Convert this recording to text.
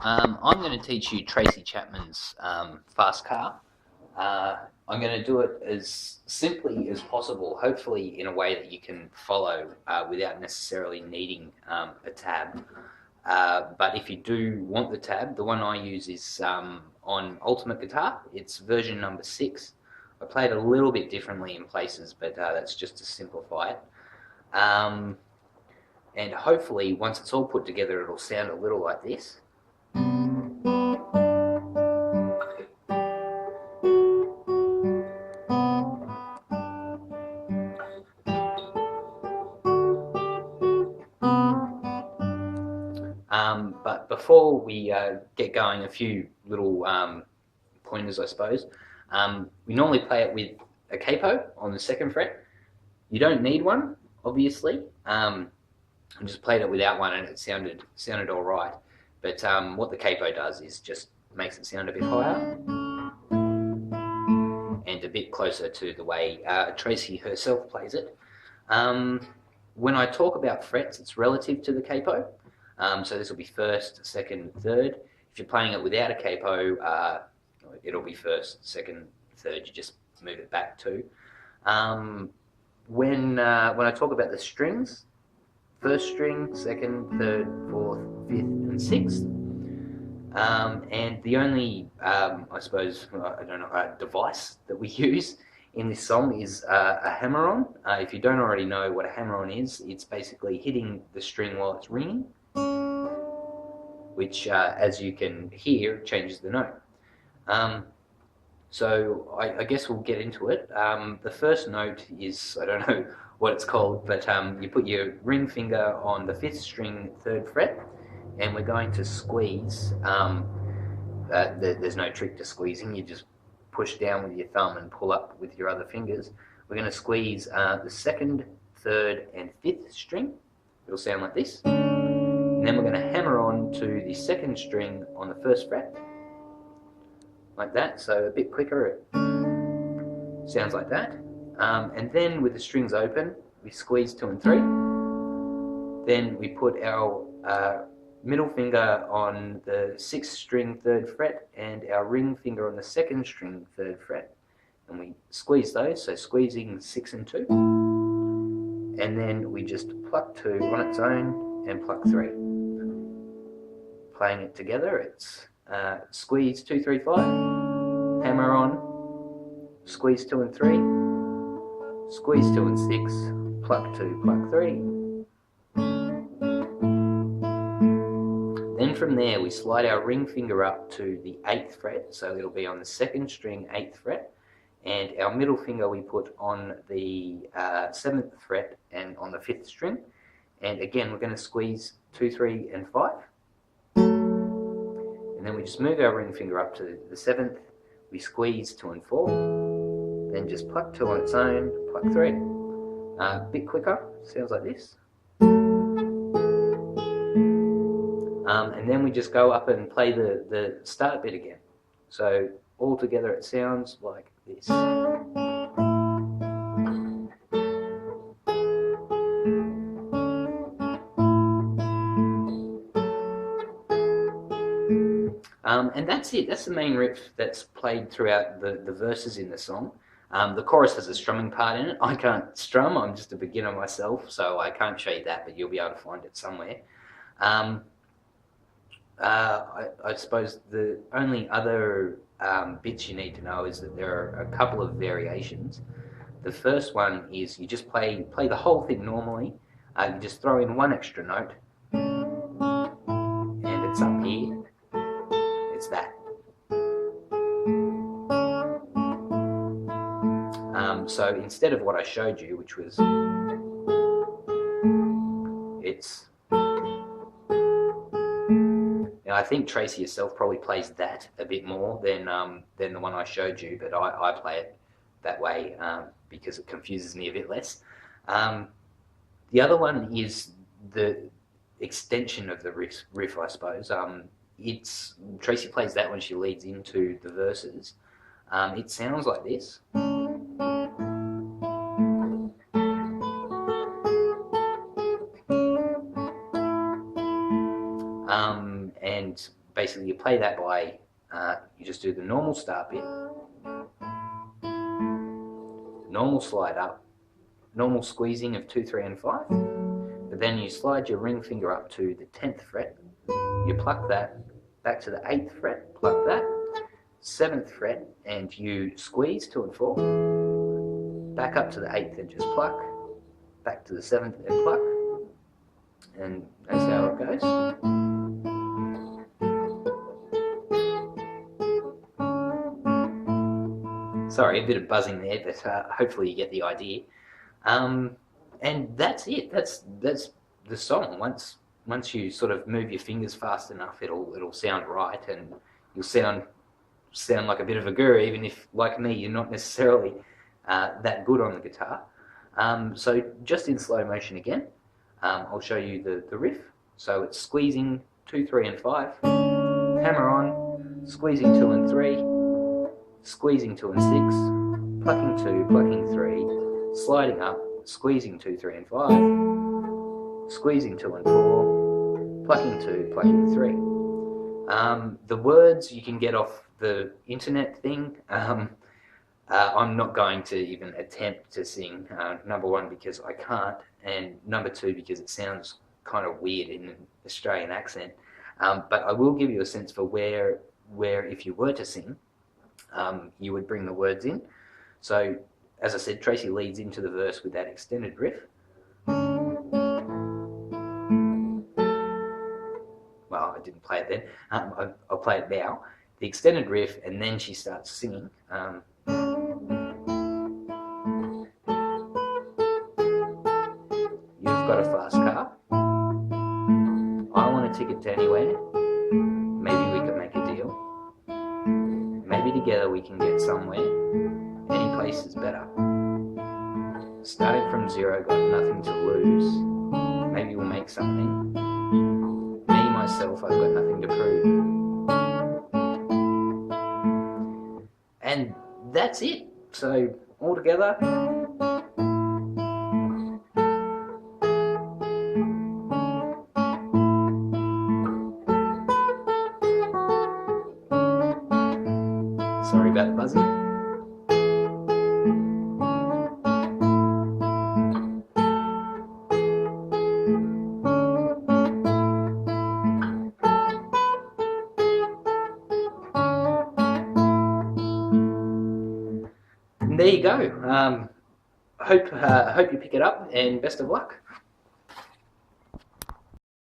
I'm going to teach you Tracy Chapman's fast car. I'm going to do it as simply as possible, hopefully in a way that you can follow without necessarily needing a tab. But if you do want the tab, the one I use is on Ultimate Guitar. It's version number 6. I play it a little bit differently in places, but that's just to simplify it. And hopefully, once it's all put together, it'll sound a little like this. But before we get going, a few little pointers, I suppose. We normally play it with a capo on the 2nd fret. You don't need one, obviously. I just played it without one, and it sounded all right. But what the capo does is just makes it sound a bit higher and a bit closer to the way Tracy herself plays it. When I talk about frets, it's relative to the capo. So this will be 1st, 2nd, 3rd. If you're playing it without a capo, it'll be 1st, 2nd, 3rd. You just move it back to. When I talk about the strings, 1st string, 2nd, 3rd, 4th, 5th, and 6th. And the only, I suppose, device that we use in this song is a hammer-on. If you don't already know what a hammer-on is, it's basically hitting the string while it's ringing, which, as you can hear, changes the note. So I guess we'll get into it. The first note is, I don't know what it's called, but you put your ring finger on the 5th string, 3rd fret, and we're going to squeeze. There's no trick to squeezing. You just push down with your thumb and pull up with your other fingers. We're going to squeeze the 2nd, 3rd, and 5th string. It'll sound like this. And then we're going to hammer on to the 2nd string on the 1st fret, like that. So a bit quicker, it sounds like that. And then with the strings open, we squeeze 2 and 3. Then we put our middle finger on the 6th string, 3rd fret, and our ring finger on the 2nd string, 3rd fret. And we squeeze those, so squeezing 6 and 2. And then we just pluck 2 on its own and pluck 3. Playing it together, it's squeeze 2, 3, 5, hammer on, squeeze 2 and 3, squeeze 2 and 6, pluck 2, pluck 3. Then from there we slide our ring finger up to the 8th fret, so it'll be on the 2nd string, 8th fret, and our middle finger we put on the 7th fret and on the 5th string, and again we're going to squeeze 2, 3 and 5. And then we just move our ring finger up to the 7th, we squeeze 2 and 4, then just pluck 2 on its own, pluck 3. A bit quicker, sounds like this. And then we just go up and play the start bit again. So all together it sounds like this. And that's it. That's the main riff that's played throughout the verses in the song. The chorus has a strumming part in it. I can't strum. I'm just a beginner myself, so I can't show you that, but you'll be able to find it somewhere. I suppose the only other bits you need to know is that there are a couple of variations. The first one is you just play the whole thing normally. You just throw in one extra note, and it's up here. It's that. So instead of what I showed you, which was it's. Now I think Tracy herself probably plays that a bit more than the one I showed you, but I play it that way because it confuses me a bit less. The other one is the extension of the riff, I suppose. Tracy plays that when she leads into the verses. It sounds like this. And basically you play that by, you just do the normal start bit, normal slide up, normal squeezing of 2, 3 and 5, but then you slide your ring finger up to the 10th fret, you pluck that back to the 8th fret, pluck that, 7th fret, and you squeeze 2 and 4, back up to the 8th and just pluck, back to the 7th and pluck, and that's how it goes. Sorry, a bit of buzzing there, but hopefully you get the idea. And that's it. That's the song. Once you sort of move your fingers fast enough, it'll sound right, and you'll sound like a bit of a guru, even if, like me, you're not necessarily that good on the guitar. So just in slow motion again, I'll show you the riff. So it's squeezing 2, 3 and 5, hammer on, squeezing 2 and 3, squeezing 2 and 6, plucking 2, plucking 3, sliding up, squeezing 2, 3 and 5, squeezing 2 and 4, plucking 2, plucking 3. The words you can get off the internet thing. I'm not going to even attempt to sing, number one because I can't, and number two because it sounds kind of weird in an Australian accent. But I will give you a sense for where if you were to sing, you would bring the words in. So, as I said, Tracy leads into the verse with that extended riff. Well, I didn't play it then. I'll play it now. The extended riff, and then she starts singing. You've got a fast car. I want a ticket to anywhere. Maybe we can make a deal. Maybe together we can get somewhere. Any place is better. Starting from zero, got nothing to lose. Maybe we'll make something. Me, myself, I've got nothing to prove. And that's it. So, all together. Sorry about the buzzing. And there you go. Hope you pick it up, and best of luck.